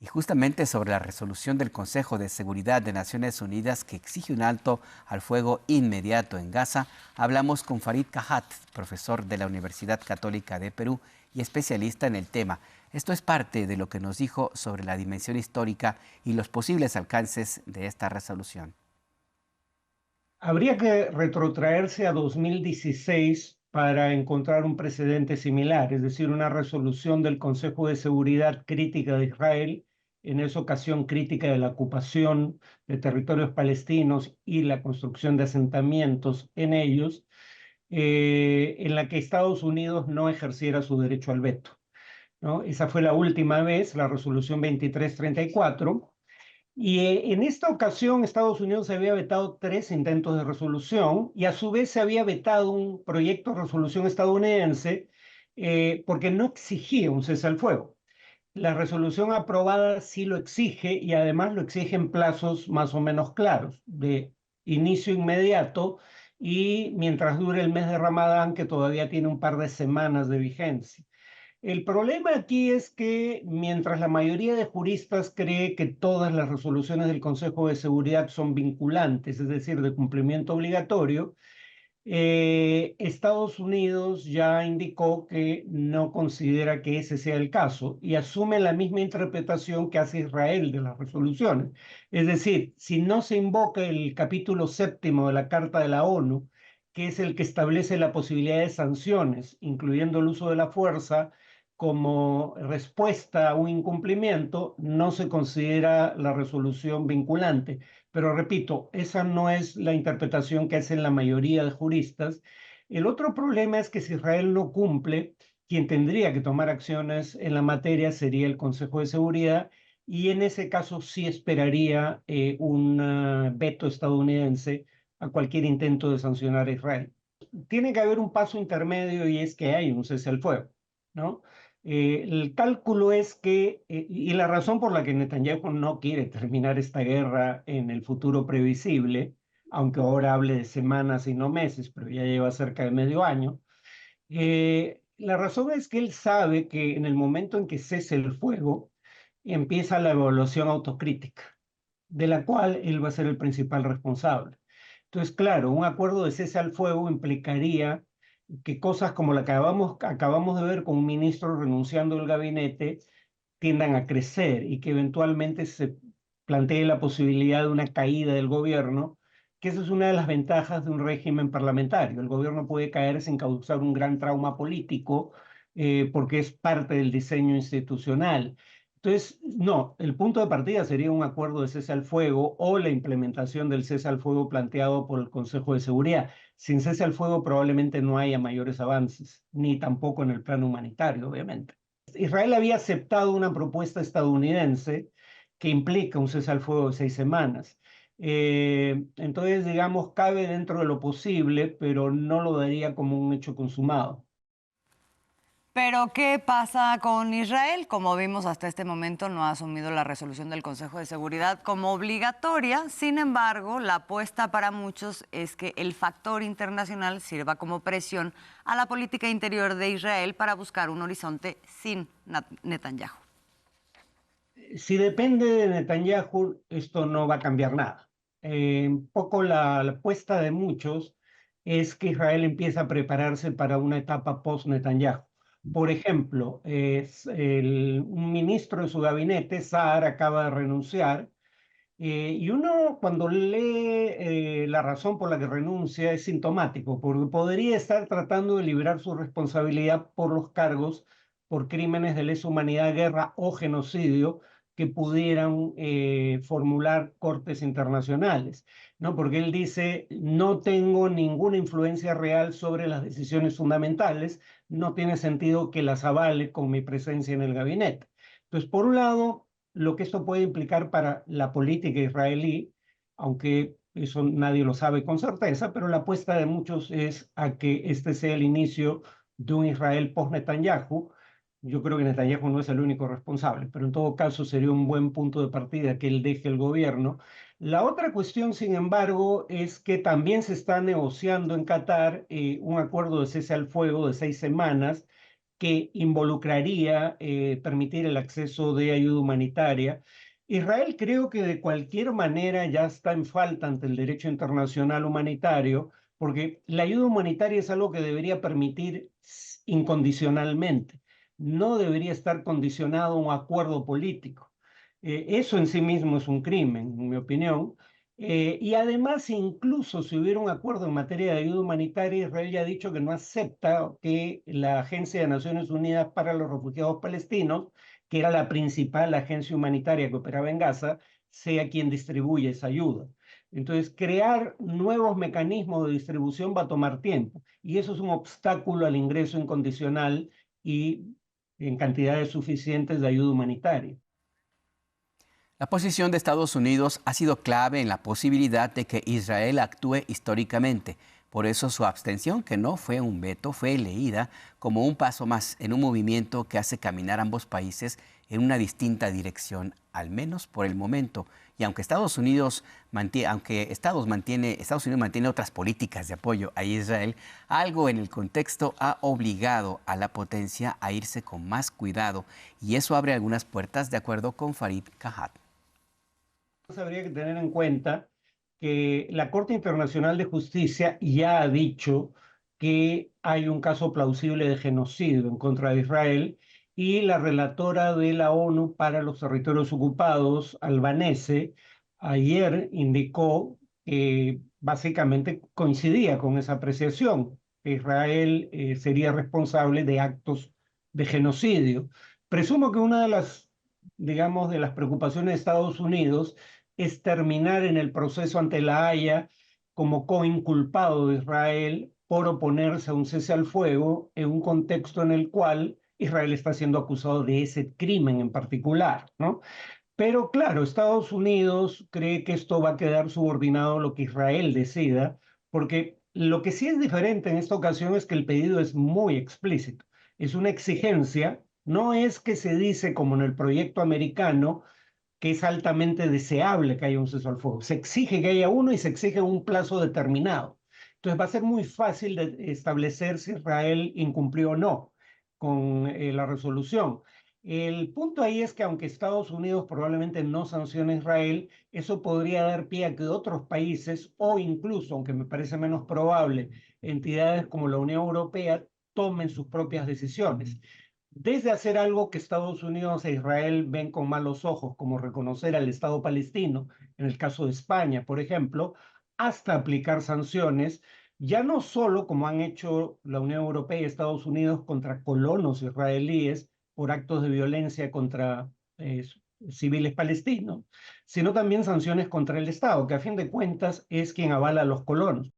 Y justamente sobre la resolución del Consejo de Seguridad de Naciones Unidas que exige un alto al fuego inmediato en Gaza, hablamos con Farid Kahat, profesor de la Universidad Católica de Perú y especialista en el tema. Esto es parte de lo que nos dijo sobre la dimensión histórica y los posibles alcances de esta resolución. Habría que retrotraerse a 2016 para encontrar un precedente similar, es decir, una resolución del Consejo de Seguridad crítica de Israel, en esa ocasión crítica de la ocupación de territorios palestinos y la construcción de asentamientos en ellos, en la que Estados Unidos no ejerciera su derecho al veto, ¿no? Esa fue la última vez, la resolución 2334. Y en esta ocasión Estados Unidos había vetado tres intentos de resolución y a su vez se había vetado un proyecto de resolución estadounidense porque no exigía un cese al fuego. La resolución aprobada sí lo exige y además lo exige en plazos más o menos claros, de inicio inmediato y mientras dure el mes de Ramadán, que todavía tiene un par de semanas de vigencia. El problema aquí es que mientras la mayoría de juristas cree que todas las resoluciones del Consejo de Seguridad son vinculantes, es decir, de cumplimiento obligatorio, Estados Unidos ya indicó que no considera que ese sea el caso y asume la misma interpretación que hace Israel de las resoluciones. Es decir, si no se invoca el capítulo séptimo de la Carta de la ONU, que es el que establece la posibilidad de sanciones, incluyendo el uso de la fuerza, como respuesta a un incumplimiento, no se considera la resolución vinculante. Pero repito, esa no es la interpretación que hacen la mayoría de juristas. El otro problema es que si Israel no cumple, quien tendría que tomar acciones en la materia sería el Consejo de Seguridad y en ese caso sí esperaría un veto estadounidense a cualquier intento de sancionar a Israel. Tiene que haber un paso intermedio y es que hay un cese al fuego, ¿no? El cálculo es que, y la razón por la que Netanyahu no quiere terminar esta guerra en el futuro previsible, aunque ahora hable de semanas y no meses, pero ya lleva cerca de medio año, la razón es que él sabe que en el momento en que cese el fuego, empieza la evaluación autocrítica, de la cual él va a ser el principal responsable. Entonces, claro, un acuerdo de cese al fuego implicaría que cosas como la que acabamos de ver con un ministro renunciando al gabinete tiendan a crecer y que eventualmente se plantee la posibilidad de una caída del gobierno, que esa es una de las ventajas de un régimen parlamentario. El gobierno puede caer sin causar un gran trauma político porque es parte del diseño institucional. Entonces, no, el punto de partida sería un acuerdo de cese al fuego o la implementación del cese al fuego planteado por el Consejo de Seguridad. Sin cese al fuego probablemente no haya mayores avances, ni tampoco en el plano humanitario, obviamente. Israel había aceptado una propuesta estadounidense que implica un cese al fuego de 6 semanas. Entonces, digamos, cabe dentro de lo posible, pero no lo daría como un hecho consumado. Pero, ¿qué pasa con Israel? Como vimos hasta este momento, no ha asumido la resolución del Consejo de Seguridad como obligatoria. Sin embargo, la apuesta para muchos es que el factor internacional sirva como presión a la política interior de Israel para buscar un horizonte sin Netanyahu. Si depende de Netanyahu, esto no va a cambiar nada. Un poco la apuesta de muchos es que Israel empieza a prepararse para una etapa post-Netanyahu. Por ejemplo, un ministro de su gabinete, Saar, acaba de renunciar y uno cuando lee la razón por la que renuncia es sintomático, porque podría estar tratando de liberar su responsabilidad por los cargos por crímenes de lesa humanidad, guerra o genocidio que pudieran formular cortes internacionales, ¿no? Porque él dice, no tengo ninguna influencia real sobre las decisiones fundamentales, no tiene sentido que las avale con mi presencia en el gabinete. Entonces, por un lado, lo que esto puede implicar para la política israelí, aunque eso nadie lo sabe con certeza, pero la apuesta de muchos es a que este sea el inicio de un Israel post-Netanyahu. Yo creo que Netanyahu no es el único responsable, pero en todo caso sería un buen punto de partida que él deje el gobierno. La otra cuestión, sin embargo, es que también se está negociando en Qatar un acuerdo de cese al fuego de 6 semanas que involucraría permitir el acceso de ayuda humanitaria. Israel creo que de cualquier manera ya está en falta ante el derecho internacional humanitario, porque la ayuda humanitaria es algo que debería permitir incondicionalmente, no debería estar condicionado a un acuerdo político. Eso en sí mismo es un crimen, en mi opinión. Y además, incluso si hubiera un acuerdo en materia de ayuda humanitaria, Israel ya ha dicho que no acepta que la Agencia de Naciones Unidas para los Refugiados Palestinos, que era la principal agencia humanitaria que operaba en Gaza, sea quien distribuye esa ayuda. Entonces, crear nuevos mecanismos de distribución va a tomar tiempo y eso es un obstáculo al ingreso incondicional y en cantidades suficientes de ayuda humanitaria. La posición de Estados Unidos ha sido clave en la posibilidad de que Israel actúe históricamente. Por eso su abstención, que no fue un veto, fue leída como un paso más en un movimiento que hace caminar a ambos países en una distinta dirección, al menos por el momento. Y aunque Estados Unidos mantiene otras políticas de apoyo a Israel, algo en el contexto ha obligado a la potencia a irse con más cuidado. Y eso abre algunas puertas, de acuerdo con Farid Kahat. Habría que tener en cuenta que la Corte Internacional de Justicia ya ha dicho que hay un caso plausible de genocidio en contra de Israel y la relatora de la ONU para los territorios ocupados, albanese, ayer indicó que básicamente coincidía con esa apreciación, que Israel sería responsable de actos de genocidio. Presumo que una de las, digamos, de las preocupaciones de Estados Unidos es terminar en el proceso ante la Haya como coinculpado de Israel por oponerse a un cese al fuego en un contexto en el cual Israel está siendo acusado de ese crimen en particular, ¿no? Pero claro, Estados Unidos cree que esto va a quedar subordinado a lo que Israel decida, porque lo que sí es diferente en esta ocasión es que el pedido es muy explícito. Es una exigencia, no es que se dice como en el proyecto americano, que es altamente deseable que haya un cese al fuego. Se exige que haya uno y se exige un plazo determinado. Entonces va a ser muy fácil de establecer si Israel incumplió o no con la resolución. El punto ahí es que aunque Estados Unidos probablemente no sancione a Israel, eso podría dar pie a que otros países o incluso, aunque me parece menos probable, entidades como la Unión Europea tomen sus propias decisiones. Desde hacer algo que Estados Unidos e Israel ven con malos ojos, como reconocer al Estado palestino, en el caso de España, por ejemplo, hasta aplicar sanciones, ya no solo como han hecho la Unión Europea y Estados Unidos contra colonos israelíes por actos de violencia contra civiles palestinos, sino también sanciones contra el Estado, que a fin de cuentas es quien avala a los colonos.